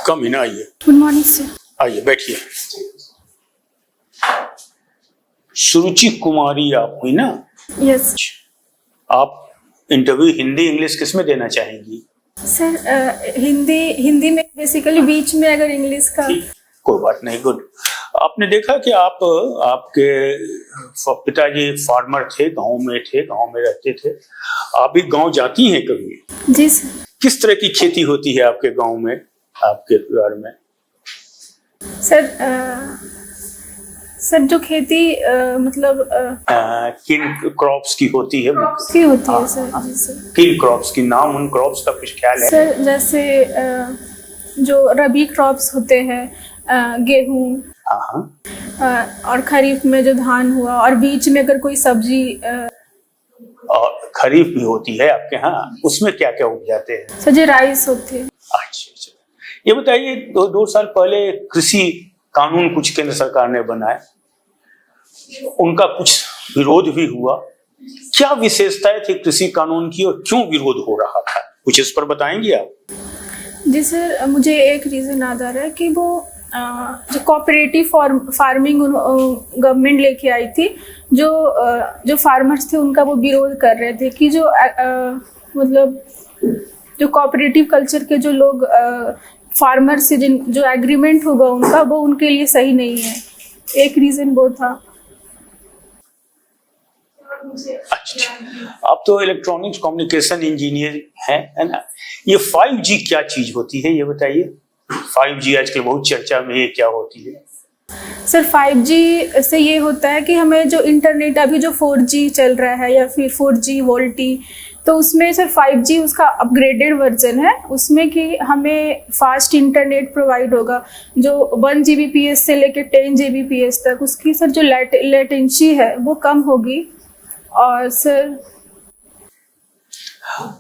कम इन, आइए। Good morning sir. आइए बैठिए। सुरुचि कुमारी आप हुई ना? यस आप इंटरव्यू हिंदी इंग्लिश किस में देना चाहेंगी? सर, हिंदी में बेसिकली, बीच में अगर इंग्लिश का। कोई बात नहीं, गुड। आपने देखा कि आपके पिताजी फार्मर थे, गांव में रहते थे। आप भी गांव जाती हैं कभी? जी सर। किस तरह की खेती होती है आपके गांव में, आपके परिवार में? सर जो खेती मतलब किन क्रॉप्स की होती है? की होती है सर। जी सर। किन क्रॉप्स की नाम, उन क्रॉप्स का कुछ ख्याल है? सर जैसे जो रबी क्रॉप्स होते हैं, गेहूं, और खरीफ में जो धान हुआ, और बीच में अगर कोई सब्जी। और खरीफ भी होती है आपके यहाँ, उसमें क्या क्या उपजाते हैं? सर जो राइस होते हैं। अच्छा, ये बताइए, दो साल पहले कृषि कानून कुछ केंद्र सरकार ने बनाए, उनका कुछ विरोध भी हुआ। क्या विशेषताएं थी कृषि कानून की और क्यों विरोध हो रहा था, कुछ इस पर बताएंगे आप? जी सर, मुझे एक रीजन याद आ रहा है कि वो जो कोऑपरेटिव फार्मिंग गवर्नमेंट लेके आई थी, जो फार्मर्स थे उनका वो विरोध कर रहे थे कि जो मतलब जो कोऑपरेटिव कल्चर के जो लोग फार्मर से जो एग्रीमेंट होगा उनका, वो उनके लिए सही नहीं है। एक रीजन वो था। अच्छा, आप तो इलेक्ट्रॉनिक्स कम्युनिकेशन इंजीनियर हैं, है ना? ये 5G क्या चीज होती है, ये बताइए। 5G आजकल बहुत चर्चा में है, क्या होती है? सर 5G से ये होता है कि हमें जो इंटरनेट, अभी जो 4G चल रहा है या फिर 4G वोल्टी, तो उसमें सर 5G उसका अपग्रेडेड वर्जन है, उसमें कि हमें फास्ट इंटरनेट प्रोवाइड होगा, जो 1 Gbps से लेकर 10 Gbps तक। उसकी सर जो लेटेंसी है वो कम होगी। और सर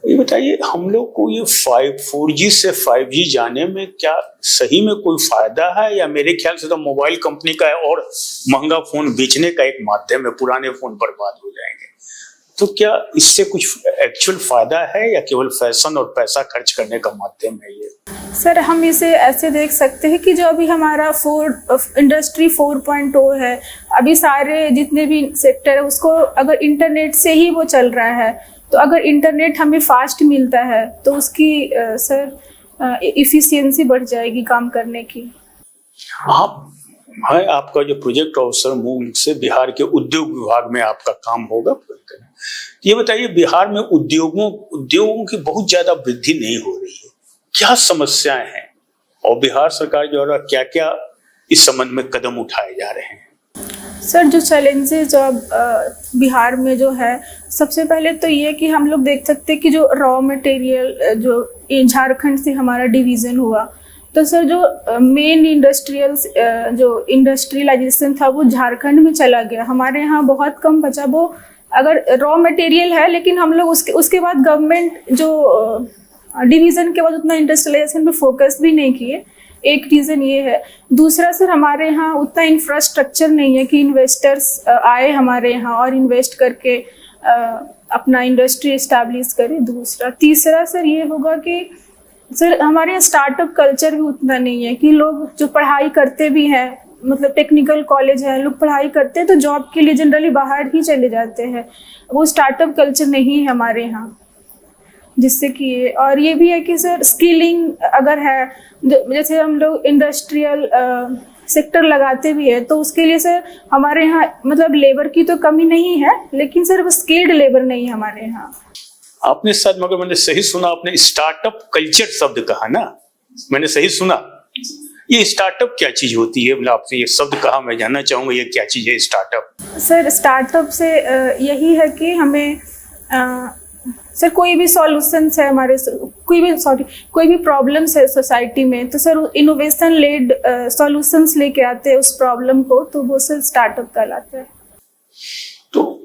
ये बताइए, हम लोग को ये 4G से 5G जाने में क्या सही में कोई फायदा है, या मेरे ख्याल से तो मोबाइल कंपनी का है और महंगा फोन बेचने का एक माध्यम है, पुराने फोन बर्बाद हो जाएंगे। तो क्या इससे कुछ एक्चुअल फायदा है या केवल फैशन और पैसा खर्च करने का माध्यम है ये? सर हम इसे ऐसे देख सकते हैं कि जो अभी हमारा इंडस्ट्री 4.0 है, अभी सारे जितने भी सेक्टर है उसको अगर इंटरनेट से ही वो चल रहा है, तो अगर इंटरनेट हमें फास्ट मिलता है तो उसकी सर इफिशियंसी बढ़ जाएगी काम करने की। आपका जो प्रोजेक्ट ऑफिसर मूल से बिहार के उद्योग विभाग में आपका काम होगा। ये बताइए, बिहार में उद्योगों की बहुत ज्यादा वृद्धि नहीं हो रही है, क्या समस्याएं हैं और बिहार सरकार द्वारा क्या क्या इस संबंध में कदम उठाए जा रहे हैं? सर जो चैलेंजेस बिहार में जो है, सबसे पहले तो ये कि हम लोग देख सकते हैं कि जो रॉ मटेरियल जो झारखंड से हमारा डिवीज़न हुआ, तो सर जो मेन जो इंडस्ट्रियलाइजेशन था वो झारखंड में चला गया, हमारे यहाँ बहुत कम बचा। वो अगर रॉ मटेरियल है, लेकिन हम लोग उसके बाद गवर्नमेंट जो डिवीज़न के बाद उतना इंडस्ट्रियलाइजेशन पे फोकस भी नहीं किए। एक रीज़न ये है। दूसरा सर, हमारे यहाँ उतना इंफ्रास्ट्रक्चर नहीं है कि इन्वेस्टर्स आए हमारे यहाँ और इन्वेस्ट करके अपना इंडस्ट्री इस्टेब्लिश करे। तीसरा सर ये होगा कि सर हमारे यहाँ स्टार्टअप कल्चर भी उतना नहीं है कि लोग जो पढ़ाई करते भी हैं, मतलब टेक्निकल कॉलेज है, लोग पढ़ाई करते हैं तो जॉब के लिए जनरली बाहर ही चले जाते हैं, वो स्टार्टअप कल्चर नहीं है हमारे यहाँ, जिससे कि और ये भी है कि सर स्किलिंग अगर है, जैसे हम लोग इंडस्ट्रियल सेक्टर लगाते भी है तो उसके लिए सर हमारे यहाँ मतलब लेबर की तो कमी नहीं है, लेकिन सर वो स्किल्ड लेबर नहीं है हमारे यहाँ। आपने शायद, मगर मैंने सही सुना, आपने स्टार्टअप कल्चर शब्द कहा ना? मैंने सही सुना? ये स्टार्टअप क्या चीज होती है? मतलब आपने ये शब्द कहा, मैं जानना चाहूंगा ये क्या चीज है स्टार्टअप? सर स्टार्टअप से यही है कि हमें सर कोई भी सॉल्यूशंस है हमारे, कोई भी प्रॉब्लम्स है सोसाइटी में, तो सर इनोवेशन लेड सॉल्यूशंस लेके आते हैं उस प्रॉब्लम को, तो वो सर स्टार्टअप कहलाता है। तो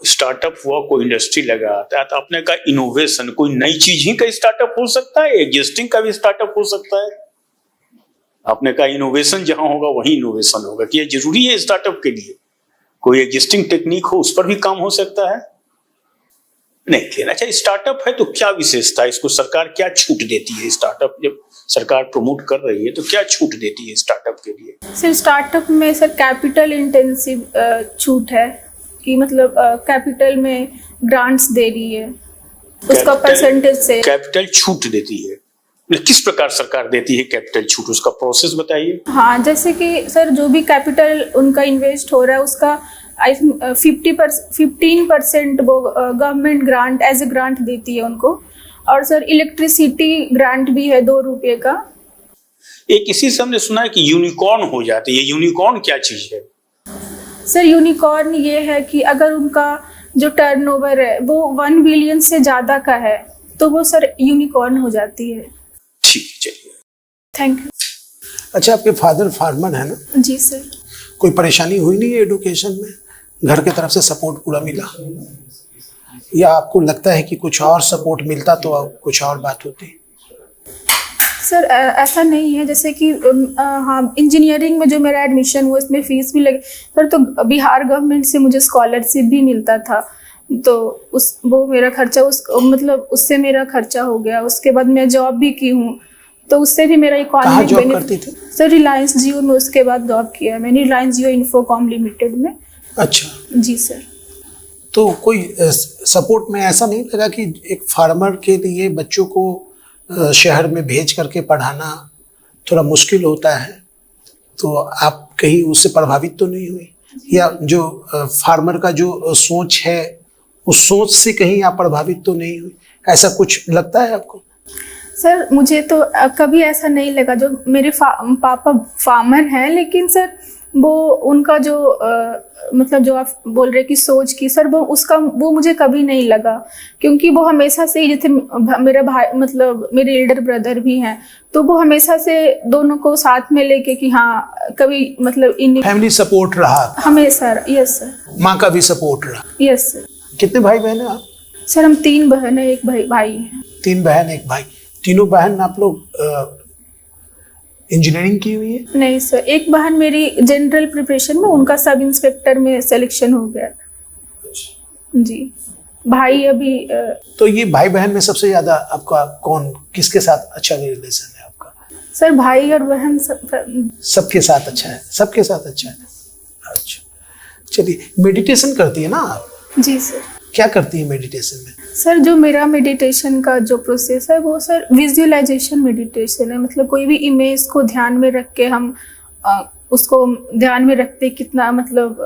स्टार्टअप हुआ, कोई इंडस्ट्री लगाता है, तो आपने कहा इनोवेशन, कोई नई चीज ही का स्टार्टअप हो सकता है, एग्जिस्टिंग का भी स्टार्टअप हो सकता है? आपने कहा इनोवेशन जहां होगा वहीं इनोवेशन होगा, कि ये जरूरी है स्टार्टअप के लिए? कोई एग्जिस्टिंग टेक्निक हो उस पर भी काम हो सकता है? नहीं क्लियर। अच्छा, स्टार्टअप है तो क्या विशेषता है, इसको सरकार क्या छूट देती है? स्टार्टअप जब सरकार प्रमोट कर रही है तो क्या छूट देती है स्टार्टअप के लिए? सर स्टार्टअप में सर कैपिटल इंटेंसिव छूट है कि मतलब कैपिटल में ग्रांट्स दे रही है, उसका परसेंटेज से कैपिटल छूट देती है। किस प्रकार सरकार देती है कैपिटल छूट, उसका प्रोसेस बताइए। हाँ, जैसे कि सर जो भी कैपिटल उनका इन्वेस्ट हो रहा है उसका 15% वो government grant as a grant देती है उनको। और सर इलेक्ट्रिसिटी ग्रांट भी है 2 रुपये का। एक इसी से हमने सुना है कि यूनिकॉर्न हो जाती है, यूनिकॉर्न क्या चीज है? सर यूनिकॉर्न ये है कि अगर उनका जो टर्नओवर है वो 1 बिलियन से ज़्यादा का है तो वो सर यूनिकॉर्न हो जाती है। ठीक, चलिए, थैंक यू। अच्छा, आपके फादर फार्मर है ना? जी सर। कोई परेशानी हुई नहीं है एडुकेशन में? घर की तरफ से सपोर्ट पूरा मिला, या आपको लगता है कि कुछ और सपोर्ट मिलता तो कुछ और बात होती? सर ऐसा नहीं है, जैसे कि हाँ इंजीनियरिंग में जो मेरा एडमिशन हुआ उसमें फीस भी लगी सर, तो बिहार गवर्नमेंट से मुझे स्कॉलरशिप भी मिलता था, तो वो मेरा खर्चा मतलब उससे मेरा खर्चा हो गया। उसके बाद मैं जॉब भी की हूँ तो उससे भी मेरा इकोनॉमिक जॉब करती थी? सर रिलायंस जियो में उसके बाद जॉब किया है मैंने, रिलायंस जियो इन्फोकॉम लिमिटेड में। अच्छा जी सर। तो कोई सपोर्ट में ऐसा नहीं लगा कि एक फार्मर के लिए बच्चों को शहर में भेज करके पढ़ाना थोड़ा मुश्किल होता है, तो आप कहीं उससे प्रभावित तो नहीं हुई? या जो फार्मर का जो सोच है उस सोच से कहीं आप प्रभावित तो नहीं हुई? ऐसा कुछ लगता है आपको? सर मुझे तो कभी ऐसा नहीं लगा। जो मेरे पापा फार्मर हैं, लेकिन सर वो उनका जो मतलब जो आप बोल रहे कि सोच की सर, वो मुझे कभी नहीं लगा, क्योंकि वो हमेशा से ही, जैसे मेरा भाई मतलब मेरे एल्डर ब्रदर भी हैं, तो वो हमेशा से दोनों को साथ में लेके कि हाँ कभी मतलब इन फैमिली सपोर्ट रहा हमेशा। Yes sir. माँ का भी सपोर्ट रहा? Yes sir. कितने भाई बहन हैं आप? सर हम 3 बहन है, 1 भाई है। 3 बहन 1 भाई। तीनों बहन आप लोग इंजीनियरिंग की हुई है? नहीं सर, एक बहन मेरी जनरल प्रिपरेशन में, उनका सब इंस्पेक्टर में सिलेक्शन हो गया। जी। भाई अभी तो ये भाई बहन में सबसे ज्यादा आपका कौन, किसके साथ अच्छा रिलेशन है आपका? सर भाई और बहन सबके साथ अच्छा है, सबके साथ अच्छा है। अच्छा, चलिए, मेडिटेशन करती है ना आप? जी सर। क्या करती है मेडिटेशन में? सर जो मेरा मेडिटेशन का जो प्रोसेस है वो सर विजुअलाइजेशन मेडिटेशन है। मतलब कोई भी इमेज को ध्यान में रख के हम उसको ध्यान में रखते कितना, मतलब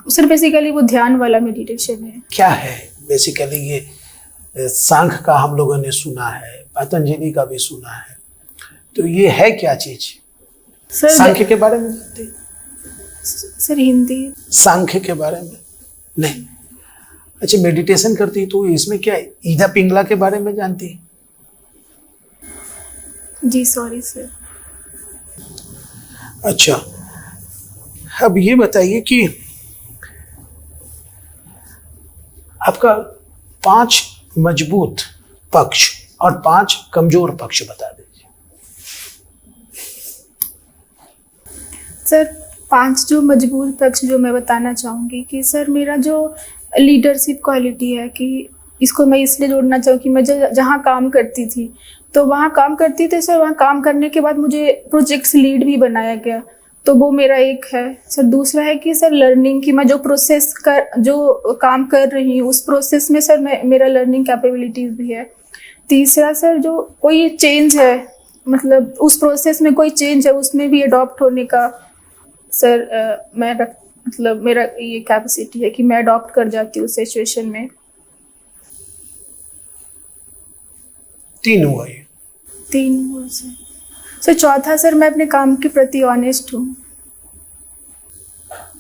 सर बेसिकली वो ध्यान वाला मेडिटेशन है। क्या है बेसिकली ये? सांख्य का हम लोगों ने सुना है, पतंजलि का भी सुना है, तो ये है क्या चीज? सर सांख्य के बारे में जानते हैं? सर हिंदी। सांख्य के बारे में नहीं? अच्छा, मेडिटेशन करती है तो इसमें क्या ईदा पिंगला के बारे में जानती है? जी सॉरी सर। अच्छा, अब ये बताइए कि आपका 5 मजबूत पक्ष और 5 कमजोर पक्ष बता दीजिए। सर 5 जो मजबूत पक्ष जो मैं बताना चाहूँगी कि सर मेरा जो लीडरशिप क्वालिटी है, कि इसको मैं इसलिए जोड़ना चाहूँ कि मैं जहाँ काम करती थी तो वहाँ काम करती थी सर, वहाँ काम करने के बाद मुझे प्रोजेक्ट्स लीड भी बनाया गया, तो वो मेरा एक है। सर दूसरा है कि सर लर्निंग की, मैं जो काम कर रही हूँ उस प्रोसेस में सर मेरा लर्निंग कैपेबिलिटीज भी है। तीसरा सर जो कोई चेंज है, मतलब उस प्रोसेस में कोई चेंज है उसमें भी अडॉप्ट होने का सर मतलब मेरा ये कैपेसिटी है कि मैं अडॉप्ट कर जाती हूँ सिचुएशन में। 3 हुआ ये? 3 हुआ सर। चौथा सर मैं अपने काम के प्रति ऑनेस्ट हूँ।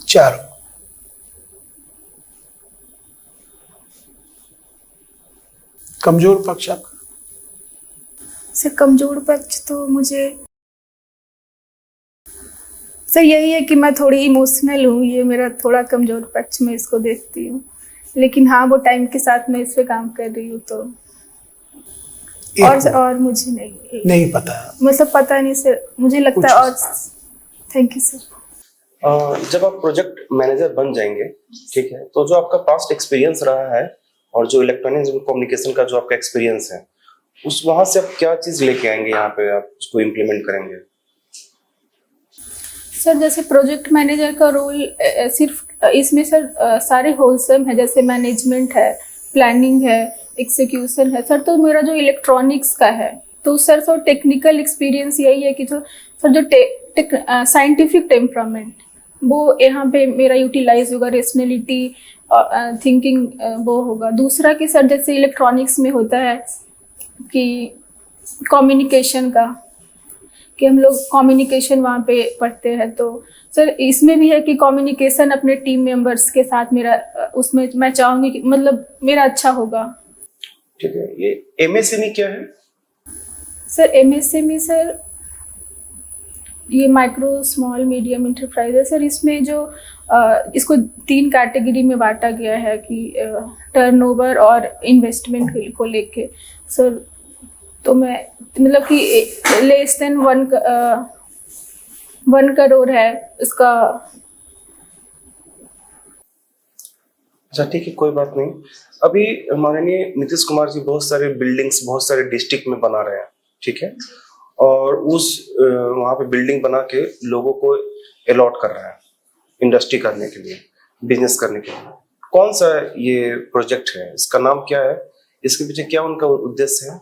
4 कमजोर पक्ष आपका? सर कमजोर पक्ष तो मुझे सर यही है कि मैं थोड़ी इमोशनल हूँ, ये मेरा थोड़ा कमजोर पक्ष मैं इसको देखती हूँ, लेकिन हाँ वो टाइम के साथ मैं इस पे काम कर रही हूँ तो और मुझे नहीं पता, मतलब पता नहीं सर, मुझे लगता है। और थैंक यू सर। जब आप प्रोजेक्ट मैनेजर बन जाएंगे, ठीक है, तो जो आपका पास्ट एक्सपीरियंस रहा है और जो इलेक्ट्रॉनिक्स कम्युनिकेशन का जो आपका एक्सपीरियंस है, उस वहां से आप क्या चीज लेके आएंगे यहाँ पे, आप उसको इम्प्लीमेंट करेंगे? सर जैसे प्रोजेक्ट मैनेजर का रोल सिर्फ इसमें सर सारे होलसम है, जैसे मैनेजमेंट है, प्लानिंग है, एग्जीक्यूशन है सर। तो मेरा जो इलेक्ट्रॉनिक्स का है तो सर तो टेक्निकल एक्सपीरियंस यही है कि जो सर जो साइंटिफिक टेम्परामेंट वो यहाँ पे मेरा यूटिलाइज होगा, रेशनलिटी थिंकिंग वो होगा। दूसरा कि सर जैसे इलेक्ट्रॉनिक्स में होता है कि कम्युनिकेशन का, कि हम लोग कम्युनिकेशन वहाँ पे पढ़ते हैं, तो सर इसमें भी है कि कम्युनिकेशन अपने टीम मेंबर्स के साथ मेरा उसमें मैं चाहूँगी कि मतलब मेरा अच्छा होगा। ठीक है, ये एमएसएमई क्या है? सर एमएसएमई सर ये माइक्रो स्मॉल मीडियम इंटरप्राइज है सर। इसमें जो इसको 3 कैटेगरी में बांटा गया है कि टर्नओवर और इन्वेस्टमेंट को लेके सर। तो मैं मतलब कि लेस देन 1 करोड़ है इसका। अच्छा ठीक है, कोई बात नहीं। अभी माननीय नीतीश कुमार जी बहुत सारे बिल्डिंग्स बहुत सारे डिस्ट्रिक्ट में बना रहे हैं, ठीक है, और उस वहाँ पे बिल्डिंग बना के लोगों को अलॉट कर रहा है इंडस्ट्री करने के लिए, बिजनेस करने के लिए। कौन सा ये प्रोजेक्ट है, इसका नाम क्या है, इसके पीछे क्या उनका उद्देश्य है?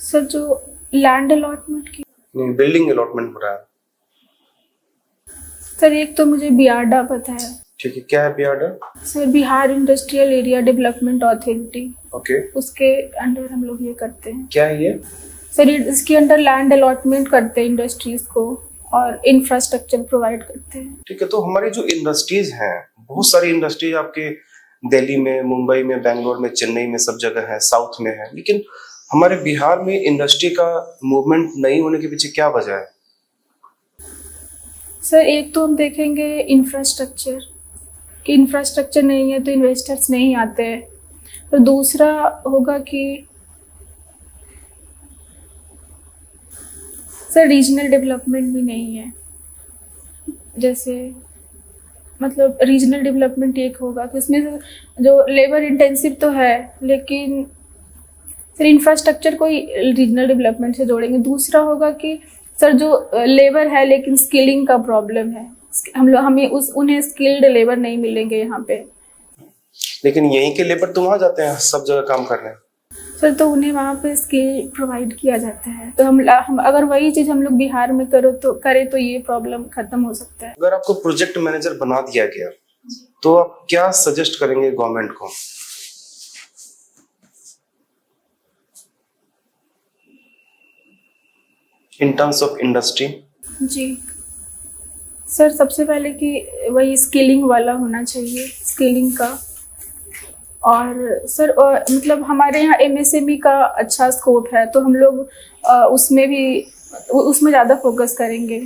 सर जो लैंड अलॉटमेंट की नहीं, बिल्डिंग अलॉटमेंट हो रहा है। सर एक तो मुझे बियाडा पता है। ठीक है, क्या है BIADA? Sir Bihar industrial area development authority, okay, उसके अंडर हम लोग ये करते हैं। क्या है ये? सर इसके अंडर लैंड अलॉटमेंट करते हैं इंडस्ट्रीज को और इंफ्रास्ट्रक्चर प्रोवाइड करते हैं। ठीक है, तो हमारी जो इंडस्ट्रीज हैं, बहुत सारी इंडस्ट्रीज आपके दिल्ली में, मुंबई में, बेंगलोर में, चेन्नई में, सब जगह है, साउथ में है, लेकिन हमारे बिहार में इंडस्ट्री का मूवमेंट नहीं होने के पीछे क्या वजह है? सर एक तो हम देखेंगे इंफ्रास्ट्रक्चर, कि इंफ्रास्ट्रक्चर नहीं है तो इन्वेस्टर्स नहीं आते हैं। तो दूसरा होगा कि सर रीजनल डेवलपमेंट भी नहीं है। जैसे मतलब रीजनल डेवलपमेंट एक होगा कि उसमें जो लेबर इंटेंसिव तो है, लेकिन सर इंफ्रास्ट्रक्चर को रीजनल डेवलपमेंट से जोड़ेंगे। दूसरा होगा कि सर जो लेबर है लेकिन स्किलिंग का प्रॉब्लम है, हमें उन्हें स्किल्ड लेबर नहीं मिलेंगे यहाँ पे। लेकिन यहीं के लेबर तो वहां जाते हैं सब जगह काम करने। सर तो उन्हें वहाँ पे स्किल प्रोवाइड किया जाता है। तो हम अगर वही चीज़ हम लोग बिहार में करें तो ये प्रॉब्लम खत्म हो सकता है। अगर आपको प्रोजेक्ट मैनेजर बना दिया गया तो आप क्या सजेस्ट करेंगे गवर्नमेंट को? In terms of industry. जी सर, सबसे पहले कि वही स्किलिंग वाला होना चाहिए, स्किलिंग का। और सर मतलब हमारे यहाँ एमएसएमई का अच्छा स्कोप है, तो हम लोग उसमें ज़्यादा फोकस करेंगे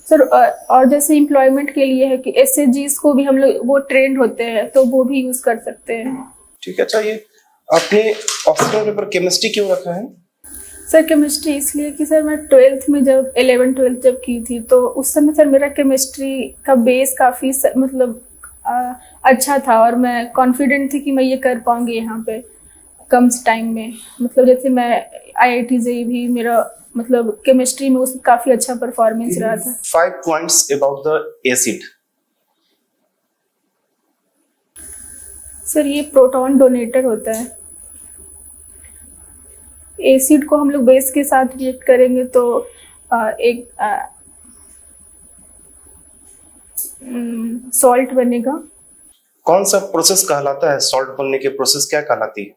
सर। और जैसे एम्प्लॉयमेंट के लिए है कि एसएचजीज को भी हम लोग वो ट्रेंड होते हैं तो वो भी यूज़ कर सकते हैं। ठीक है। अच्छा, ये आपने ऑप्शनल पेपर केमिस्ट्री क्यों रखा है? सर केमिस्ट्री इसलिए कि सर मैं 12th में जब 11th-12th जब की थी तो उस समय सर मेरा केमिस्ट्री का बेस काफ़ी मतलब अच्छा था और मैं कॉन्फिडेंट थी कि मैं ये कर पाऊंगी यहाँ पे कम टाइम में। मतलब जैसे मैं IIT JEE भी मेरा मतलब केमिस्ट्री में उसमें काफ़ी अच्छा परफॉर्मेंस रहा था। 5 points about the acid. Sir ये प्रोटॉन डोनेटर होता है। एसिड को हम लोग बेस के साथ रिएक्ट करेंगे तो एक सॉल्ट बनेगा। कौन सा प्रोसेस कहलाता है? सॉल्ट बनने की प्रोसेस क्या कहलाती है?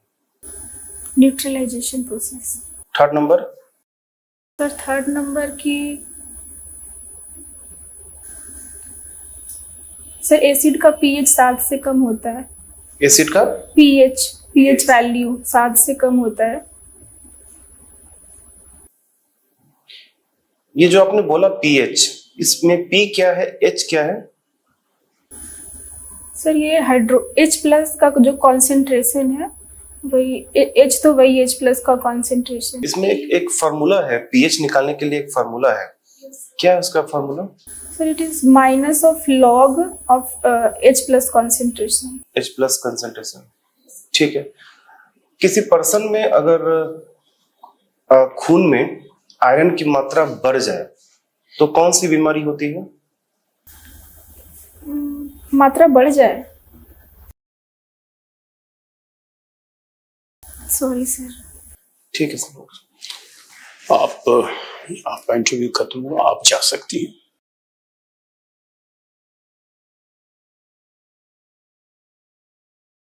Neutralisation process. 3rd number? Sir 3rd number की सर एसिड का pH 7 से कम होता है। एसिड का pH वैल्यू 7 से कम होता है। ये जो आपने बोला pH, इसमें P क्या है, H क्या है? सर ये H+ का जो कॉन्सेंट्रेशन है वही H, तो वही H+ का कॉन्सेंट्रेशन। इसमें एक फार्मूला है, pH निकालने के लिए एक फार्मूला है, क्या है उसका formula? Sir it is minus of log of H plus concentration. H plus concentration, ठीक है। किसी पर्सन में अगर खून में आयरन की मात्रा बढ़ जाए तो कौन सी बीमारी होती है? मात्रा बढ़ जाए, सॉरी सर। ठीक है सर। आपका इंटरव्यू खत्म हुआ, आप जा सकती हैं।